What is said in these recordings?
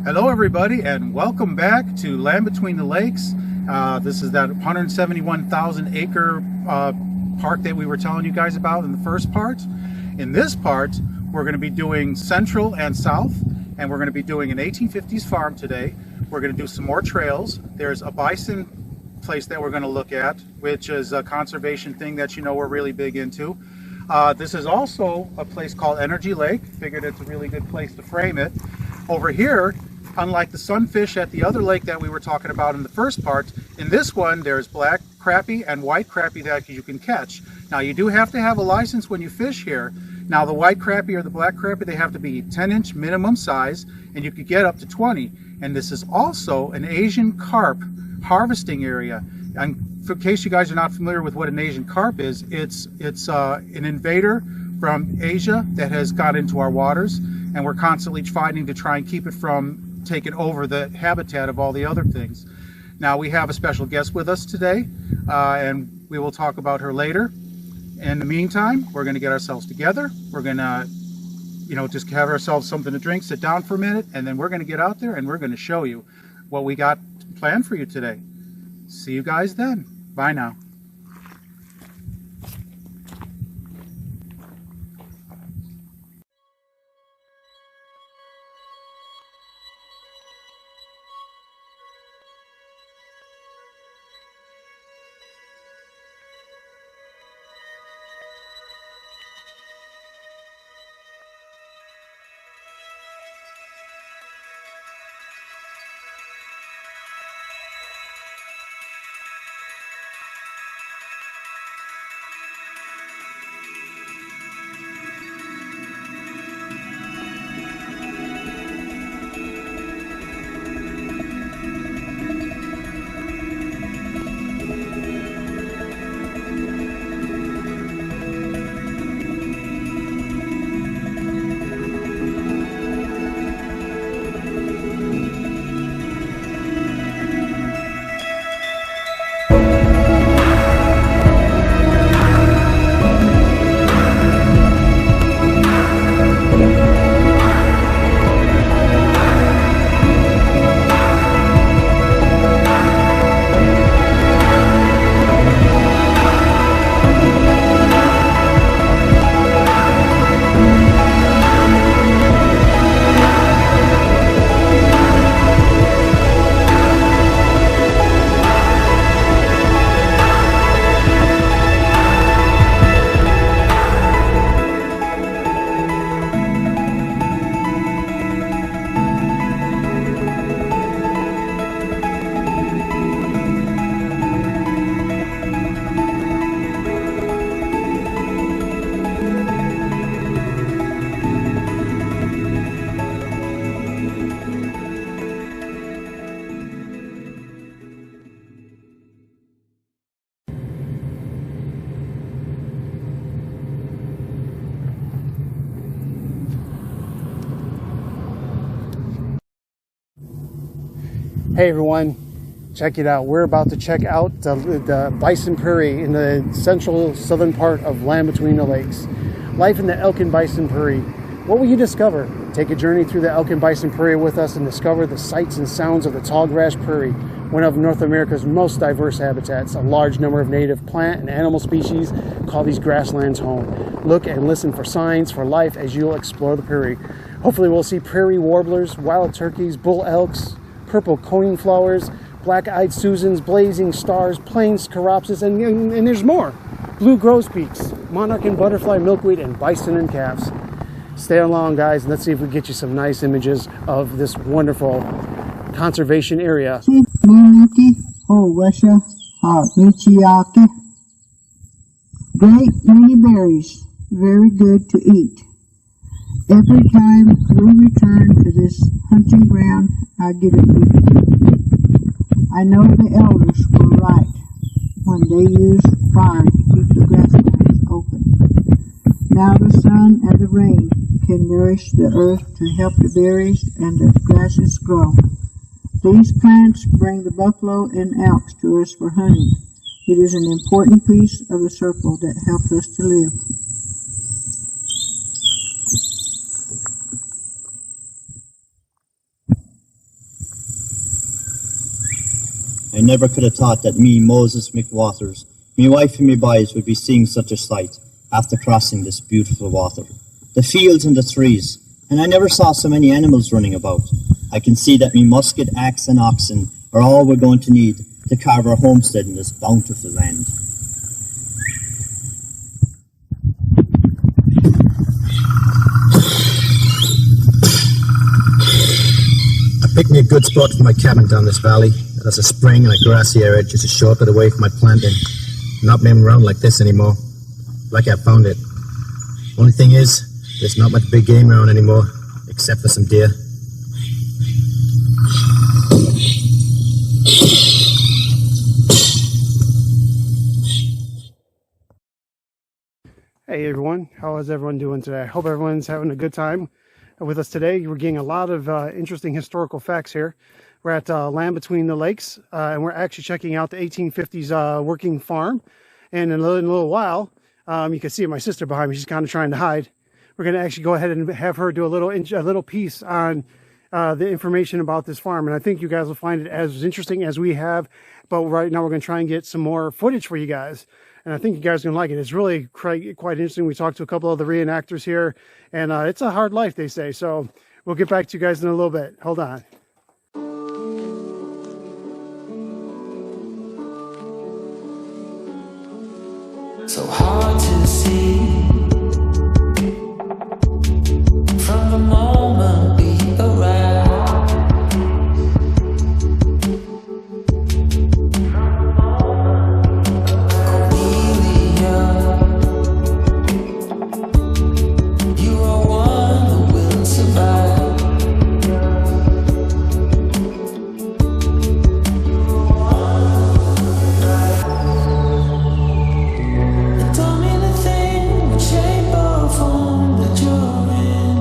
Hello everybody, and welcome back to Land Between the Lakes. This is that 171,000 acre park that we were telling you guys about in the first part. In this part, we're going to be doing Central and South, and we're going to be doing an 1850s farm today. We're going to do some more trails. There's a bison place that we're going to look at, which is a conservation thing that you know we're really big into. This is also a place called Energy Lake. Figured it's a really good place to frame it. Over here, unlike the sunfish at the other lake that we were talking about in the first part, in this one there's black crappie and white crappie that you can catch. Now you do have to have a license when you fish here. Now the white crappie or the black crappie, they have to be 10-inch minimum size, and you could get up to 20. And this is also an Asian carp harvesting area. And in case you guys are not familiar with what an Asian carp is, it's an invader from Asia that has got into our waters, and we're constantly fighting to try and keep it from taking over the habitat of all the other things. Now we have a special guest with us today, and we will talk about her later. In the meantime, we're going to get ourselves together. We're going to, just have ourselves something to drink, sit down for a minute, and then we're going to get out there and we're going to show you what we got planned for you today. See you guys then. Bye now. Hey everyone, check it out. We're about to check out the Bison Prairie in the central southern part of Land Between the Lakes. Life in the Elkin Bison Prairie. What will you discover? Take a journey through the Elkin Bison Prairie with us and discover the sights and sounds of the Tallgrass Prairie, one of North America's most diverse habitats. A large number of native plant and animal species call these grasslands home. Look and listen for signs for life as you'll explore the prairie. Hopefully we'll see prairie warblers, wild turkeys, bull elks, purple coneflowers, black-eyed Susans, blazing stars, plains caropsis, and there's more. Blue grosbeaks, monarch and butterfly milkweed, and bison and calves. Stay along, guys, and let's see if we can get you some nice images of this wonderful conservation area. Great many berries, very good to eat. Every time we return to this hunting ground, I get a new food. I know the elders were right when they used fire to keep the grasslands open. Now the sun and the rain can nourish the earth to help the berries and the grasses grow. These plants bring the buffalo and elks to us for hunting. It is an important piece of the circle that helps us to live. I never could have thought that me, Moses McWaters, me wife and me boys would be seeing such a sight after crossing this beautiful water. The fields and the trees, and I never saw so many animals running about. I can see that me musket, axe and oxen are all we're going to need to carve our homestead in this bountiful land. I picked me a good spot for my cabin down this valley. There's a spring and a grassy area just a short bit away from my planting. Not moving around like this anymore. Like I found it. Only thing is, there's not much big game around anymore, except for some deer. Hey everyone, how is everyone doing today? I hope everyone's having a good time with us today. We're getting a lot of interesting historical facts here. We're at Land Between the Lakes, and we're actually checking out the 1850s working farm. And in a little while, you can see my sister behind me. She's kind of trying to hide. We're going to actually go ahead and have her do a little piece on the information about this farm. And I think you guys will find it as interesting as we have. But right now we're going to try and get some more footage for you guys. And I think you guys are going to like it. It's really quite interesting. We talked to a couple of the reenactors here. And it's a hard life, they say. So we'll get back to you guys in a little bit. Hold on. So hard to see from the moment we arrive. Cornelia, you are one who will survive. Don't mean a thing, what shape or form that you're in.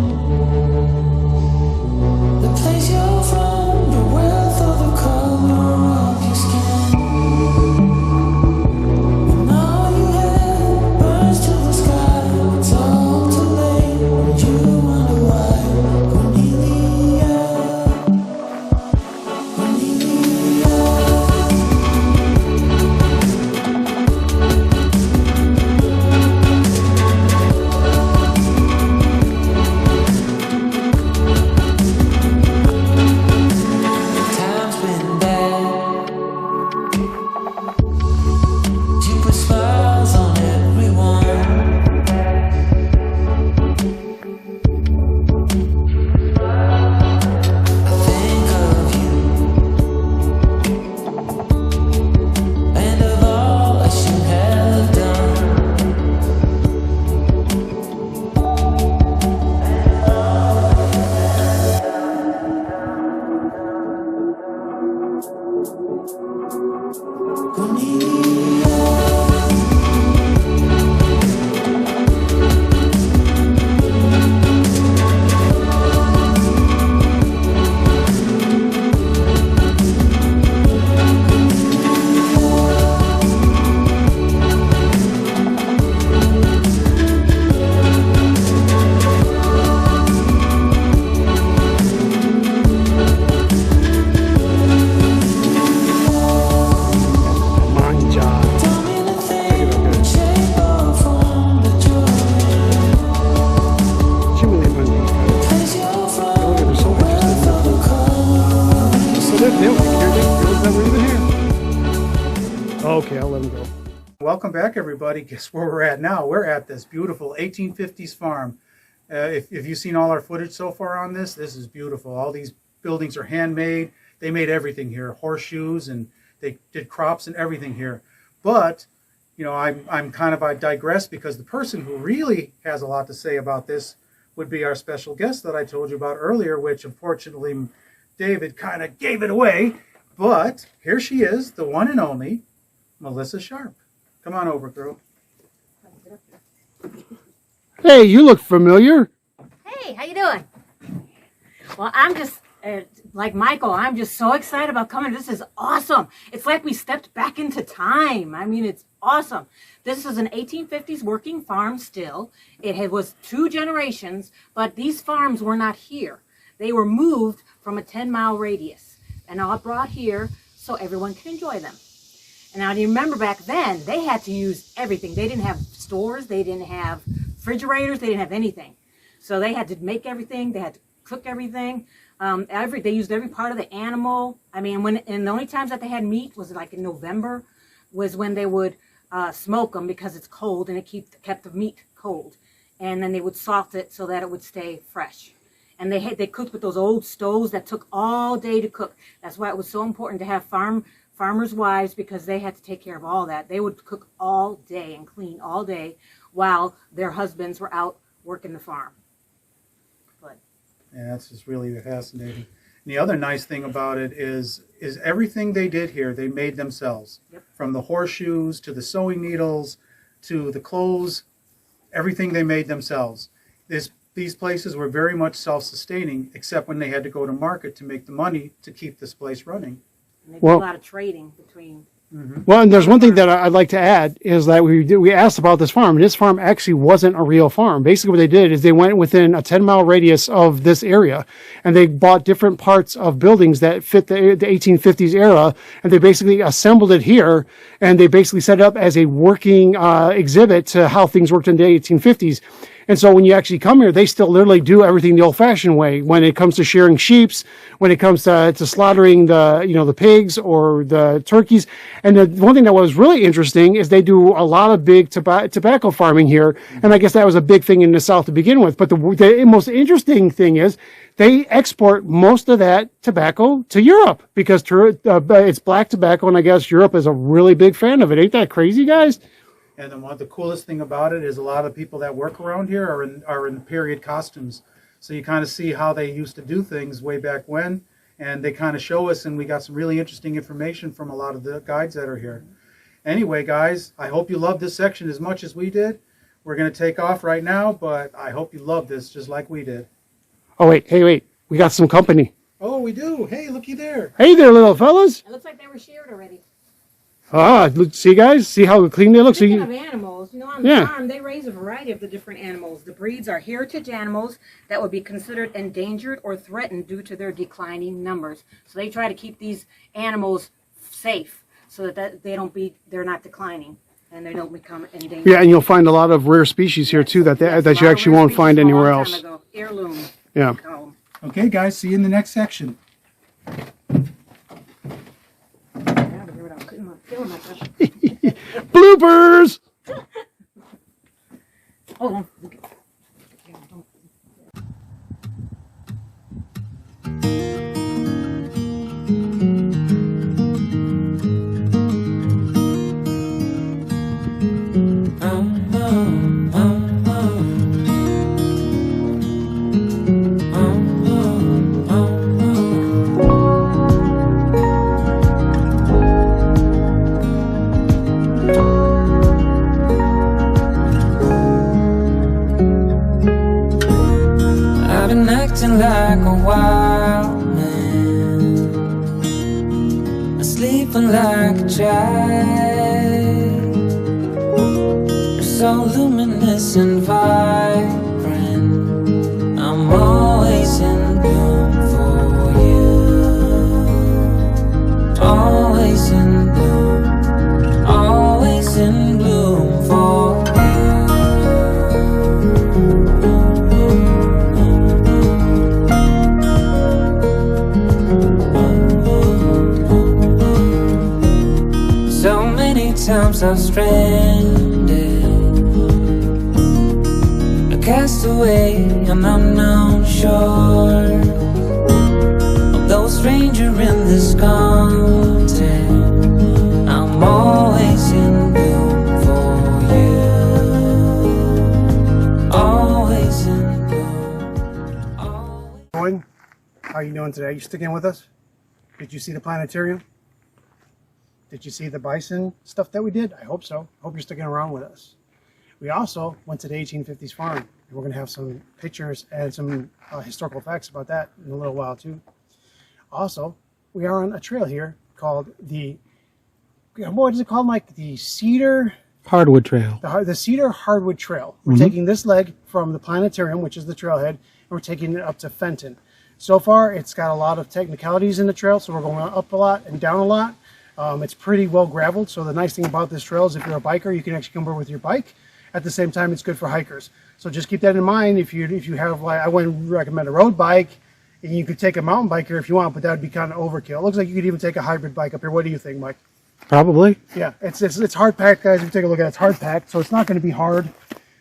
The place you're from, your wealth, or the color of your skin. When all you have burns to the sky, it's all too late, and you wonder why. Cornelia, Cornelia. Time's been bad. You put smiles on everyone. I think of you and of all that you have done. Come on, John. Don't mean a thing, what shape or form that you're in. She really wouldn't be. Place you're from, Look at her, so interested in the color of your So they don't care. They feel that we're even here. Okay, I'll let them go. Welcome back, everybody. Guess where we're at now? We're at this beautiful 1850s farm. If you've seen all our footage so far on this is beautiful. All these buildings are handmade. They made everything here, horseshoes, and they did crops and everything here. But, you know, I digress, because the person who really has a lot to say about this would be our special guest that I told you about earlier, which unfortunately David kind of gave it away. But here she is, the one and only Melissa Sharp. Come on over, girl. Hey, you look familiar. Hey, how you doing? Well, I'm just, like Michael, I'm just so excited about coming. This is awesome. It's like we stepped back into time. I mean, it's awesome. This is an 1850s working farm still. Was 2 generations, but these farms were not here. They were moved from a 10-mile radius and all brought here so everyone can enjoy them. And now, do you remember back then, they had to use everything. They didn't have stores, they didn't have refrigerators, they didn't have anything. So they had to make everything, they had to cook everything. They used every part of the animal. I mean, and the only times that they had meat was like in November, was when they would smoke them because it's cold and it kept the meat cold. And then they would salt it so that it would stay fresh. And they cooked with those old stoves that took all day to cook. That's why it was so important to have farmers' wives, because they had to take care of all that. They would cook all day and clean all day while their husbands were out working the farm. But Yeah, that's just really fascinating. And the other nice thing about it is everything they did here, they made themselves. Yep. From the horseshoes to the sewing needles to the clothes, everything they made themselves. These places were very much self-sustaining, except when they had to go to market to make the money to keep this place running. and they did Well- a lot of trading between. Well, and there's one thing that I'd like to add is that we asked about this farm, and this farm actually wasn't a real farm. Basically, what they did is they went within a 10-mile radius of this area, and they bought different parts of buildings that fit the 1850s era, and they basically assembled it here, and they basically set it up as a working exhibit to how things worked in the 1850s. And so when you actually come here, they still literally do everything the old-fashioned way. When it comes to shearing sheep, when it comes to slaughtering the pigs or the turkeys. And the one thing that was really interesting is they do a lot of big tobacco farming here. And I guess that was a big thing in the South to begin with. But the most interesting thing is they export most of that tobacco to Europe because it's black tobacco, and I guess Europe is a really big fan of it. Ain't that crazy, guys? And the coolest thing about it is a lot of people that work around here are in period costumes. So you kind of see how they used to do things way back when, and they kind of show us, and we got some really interesting information from a lot of the guides that are here. Anyway, guys, I hope you loved this section as much as we did. We're going to take off right now, but I hope you loved this just like we did. Oh, wait. We got some company. Oh, we do. Hey, looky there. Hey there, little fellas. It looks like they were sheared already. See, guys? See how clean they look? Speaking of animals, on the Yeah. farm, they raise a variety of the different animals. The breeds are heritage animals that would be considered endangered or threatened due to their declining numbers. So they try to keep these animals safe so that they're not declining and they don't become endangered. Yeah, and you'll find a lot of rare species here too that Yes, a that lot you of actually rare won't species find from a anywhere long time else. ago. Heirloom. Yeah. they call 'em. Okay, guys, see you in the next section. I'm feeling myself. Bloopers. Hold on. I've been acting like a wild man, sleeping like a child. You're so luminous and vibrant. I'm always in bloom for you. Always in bloom. Always in bloom for so many times I've stranded, a castaway on unknown shore, although a stranger in this continent. I'm always in bloom for you. Always in bloom. Always. How are you doing today? You sticking with us? Did you see the planetarium? Did you see the bison stuff that we did? I hope so. Hope you're sticking around with us. We also went to the 1850s farm, and we're going to have some pictures and some historical facts about that in a little while too. Also, we are on a trail here called what is it called, Mike? The Cedar Hardwood Trail. the Cedar Hardwood Trail. We're taking this leg from the planetarium, which is the trailhead, and we're taking it up to Fenton. So far, it's got a lot of technicalities in the trail, so we're going up a lot and down a lot. It's pretty well graveled, so the nice thing about this trail is if you're a biker, you can actually come over with your bike. At the same time, it's good for hikers. So just keep that in mind. If you have, like, I wouldn't recommend a road bike, and you could take a mountain bike here if you want, but that would be kind of overkill. It looks like you could even take a hybrid bike up here. What do you think, Mike? Probably. Yeah, it's hard packed, guys. If you take a look at it, it's hard packed, so it's not going to be hard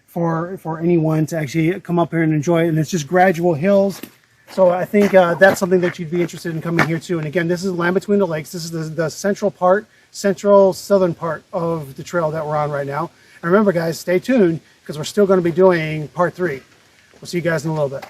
for anyone to actually come up here and enjoy it. And it's just gradual hills. So I think that's something that you'd be interested in coming here too. And again, this is Land Between the Lakes. This is the central southern part of the trail that we're on right now. And remember, guys, stay tuned because we're still going to be doing part 3. We'll see you guys in a little bit.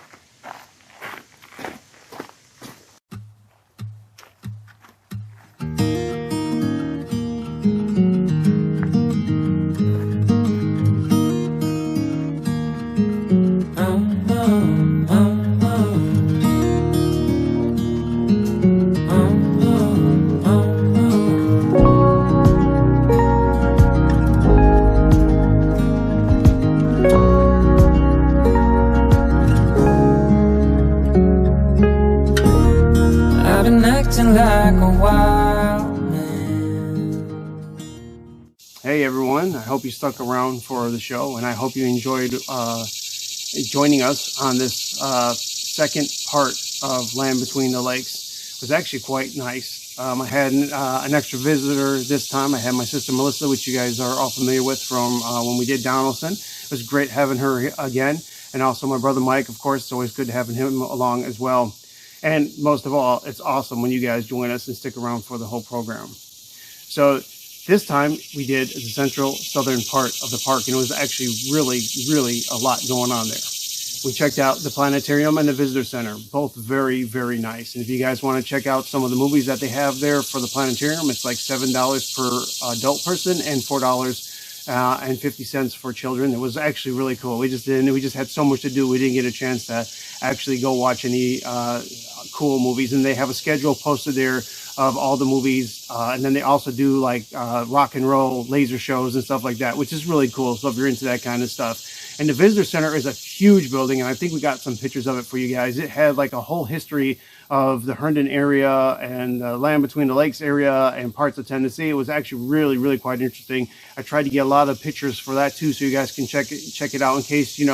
I've been acting like a wild man. Hey everyone, I hope you stuck around for the show, and I hope you enjoyed joining us on this second part of Land Between the Lakes. It was actually quite nice. I had an extra visitor this time. I had my sister Melissa, which you guys are all familiar with from when we did Donaldson. It was great having her again, and also my brother Mike, of course. It's always good having him along as well. And most of all, it's awesome when you guys join us and stick around for the whole program. So this time we did the central southern part of the park, and it was actually really a lot going on there. We checked out the planetarium and the visitor center, both very nice. And if you guys want to check out some of the movies that they have there for the planetarium, it's like $7 per adult person and $4.50 for children. It was actually really cool. We just had so much to do. We didn't get a chance to actually go watch any cool movies. And they have a schedule posted there of all the movies. And then they also do like rock and roll laser shows and stuff like that, which is really cool. So if you're into that kind of stuff. And the visitor center is a huge building, and I think we got some pictures of it for you guys. It had like a whole history of the Herndon area and the Land Between the Lakes area and parts of Tennessee. It was actually really quite interesting. I tried to get a lot of pictures for that too, so you guys can check it out in case you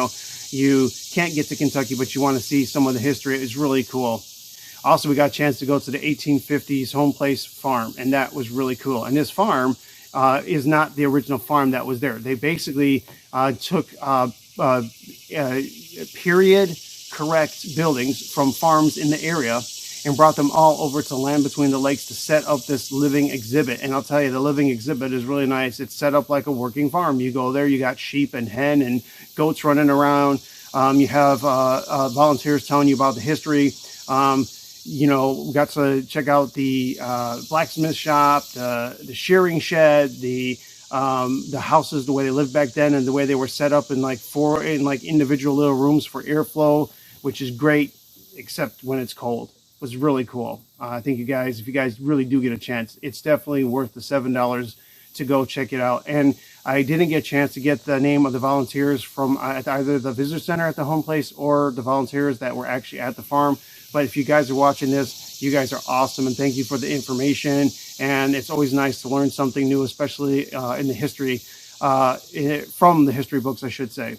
can't get to Kentucky, but you want to see some of the history. It's really cool. Also, we got a chance to go to the 1850s Home Place Farm, and that was really cool. And this farm is not the original farm that was there. They basically took period correct buildings from farms in the area and brought them all over to Land Between the Lakes to set up this living exhibit. And I'll tell you, the living exhibit is really nice. It's set up like a working farm. You go there, you got sheep and hen and goats running around. You have volunteers telling you about the history. We got to check out the blacksmith shop, the shearing shed, the houses, the way they lived back then, and the way they were set up in like individual little rooms for airflow, which is great, except when it's cold. It was really cool. I think if you guys really do get a chance, it's definitely worth the $7 to go check it out. And I didn't get a chance to get the name of the volunteers from either the visitor center at the home place or the volunteers that were actually at the farm. But if you guys are watching this, you guys are awesome, and thank you for the information. And it's always nice to learn something new, especially in the history, from the history books, I should say.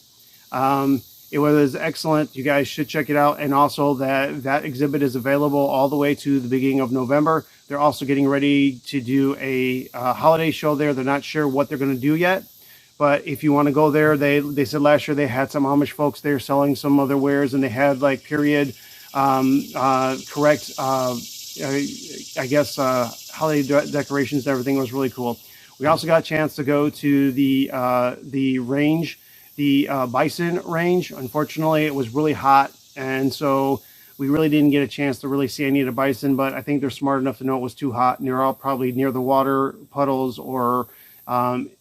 It was excellent. You guys should check it out. And also that exhibit is available all the way to the beginning of November. They're also getting ready to do a holiday show there. They're not sure what they're going to do yet. But if you want to go there, they said last year they had some Amish folks there selling some of their wares, and they had like period correct, I guess, holiday decorations and everything. Was really cool. We also got a chance to go to the range, the bison range. Unfortunately, it was really hot, and so we really didn't get a chance to really see any of the bison, but I think they're smart enough to know it was too hot, and they're all probably near the water puddles or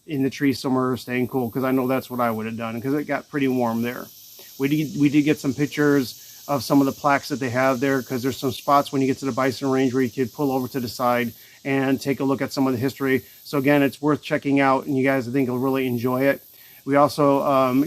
in the trees somewhere staying cool, because I know that's what I would have done, because it got pretty warm there. We did get some pictures of some of the plaques that they have there, because there's some spots when you get to the bison range where you could pull over to the side and take a look at some of the history. So again, it's worth checking out, and you guys, I think, will really enjoy it. We also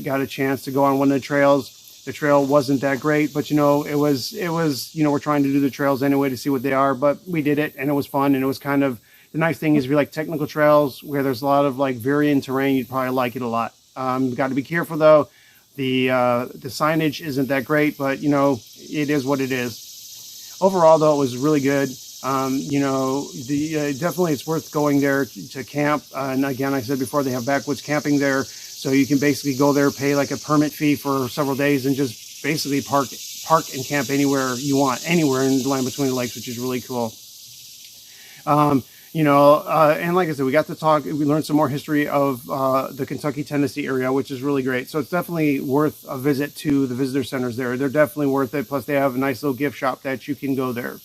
got a chance to go on one of the trails The trail wasn't that great, but you know, it was, you know, we're trying to do the trails anyway to see what they are, but we did it and it was fun. And it was kind of, the nice thing is if you like technical trails where there's a lot of like varying terrain, you'd probably like it a lot. Got to be careful though. The signage isn't that great, but you know, it is what it is. Overall though, it was really good. You know, definitely it's worth going there to camp. And again, I said before, they have backwoods camping there. So you can basically go there, pay like a permit fee for several days and just basically park and camp anywhere you want, anywhere in the Land Between the Lakes, which is really cool. You know, and like I said, we got to talk, we learned some more history of the Kentucky-Tennessee area, which is really great. So it's definitely worth a visit to the visitor centers there. They're definitely worth it. Plus they have a nice little gift shop that you can go there.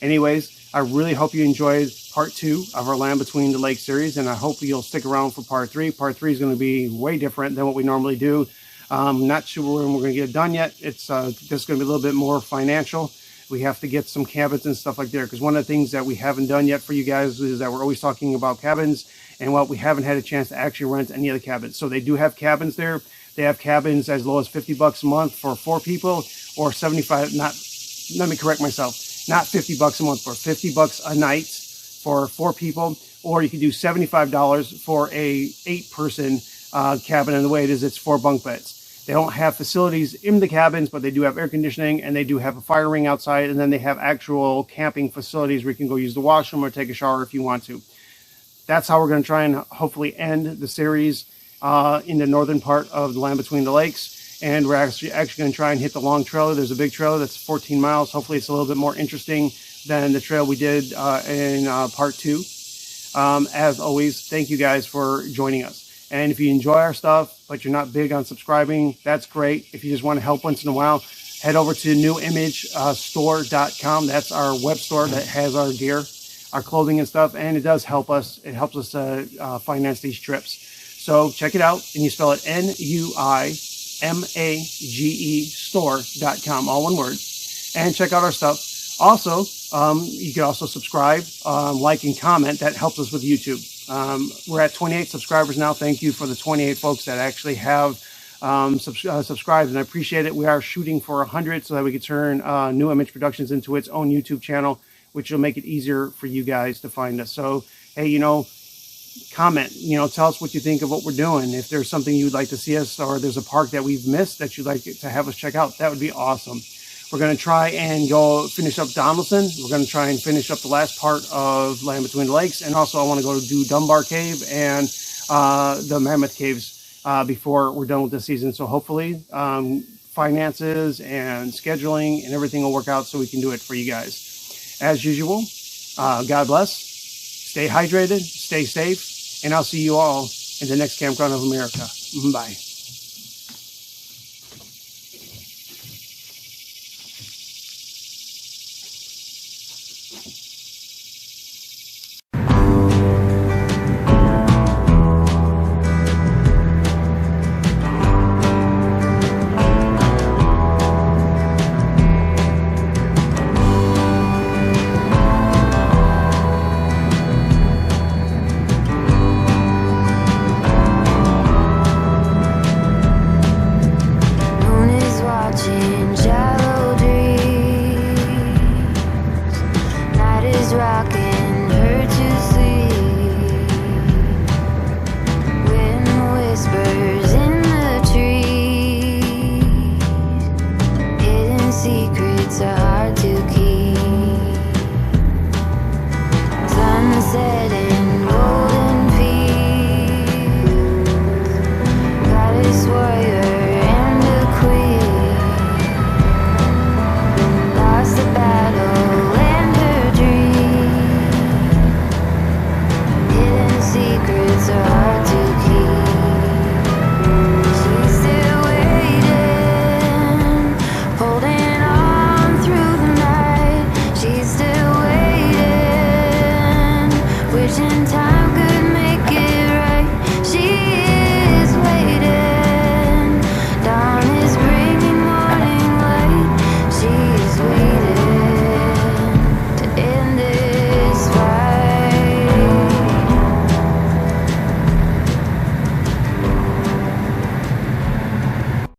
Anyways, I really hope you enjoyed part 2 of our Land Between the Lakes series, and I hope you'll stick around for part 3. Part 3 is going to be way different than what we normally do. Not sure when we're going to get it done yet. It's just going to be a little bit more financial. We have to get some cabins and stuff like that, because one of the things that we haven't done yet for you guys is that we're always talking about cabins, and we haven't had a chance to actually rent any of the cabins. So they do have cabins there. They have cabins as low as $50 a month for 4 people, or 75. Let me correct myself. Not $50 a month, but $50 a night for 4 people, or you can do $75 for a 8-person cabin. And the way it is, it's 4 bunk beds. They don't have facilities in the cabins, but they do have air conditioning, and they do have a fire ring outside, and then they have actual camping facilities where you can go use the washroom or take a shower if you want to. That's how we're going to try and hopefully end the series in the northern part of the Land Between the Lakes. And we're actually going to try and hit the long trailer. There's a big trailer that's 14 miles. Hopefully it's a little bit more interesting than the trail we did in part 2. As always, thank you guys for joining us. And if you enjoy our stuff, but you're not big on subscribing, that's great. If you just want to help once in a while, head over to newimagestore.com. That's our web store that has our gear, our clothing and stuff. And it does help us. It helps us finance these trips. So check it out. And you spell it NUIMAGE store.com, all one word, and check out our stuff. Also, you can also subscribe, like, and comment. That helps us with YouTube. We're at 28 subscribers now. Thank you for the 28 folks that actually have subscribed, and I appreciate it. We are shooting for 100 so that we can turn New Image Productions into its own YouTube channel, which will make it easier for you guys to find us. So, hey, you know, comment, you know, tell us what you think of what we're doing. If there's something you'd like to see us, or there's a park that we've missed that you'd like to have us check out, that would be awesome. We're going to try and go finish up Donaldson. We're going to try and finish up the last part of Land Between the Lakes. And also I want to go do Dunbar Cave and the Mammoth Caves before we're done with the season. So hopefully finances and scheduling and everything will work out so we can do it for you guys. As usual, God bless. Stay hydrated, stay safe, and I'll see you all in the next Campground of America. Bye. Secrets are hard to keep. Sunset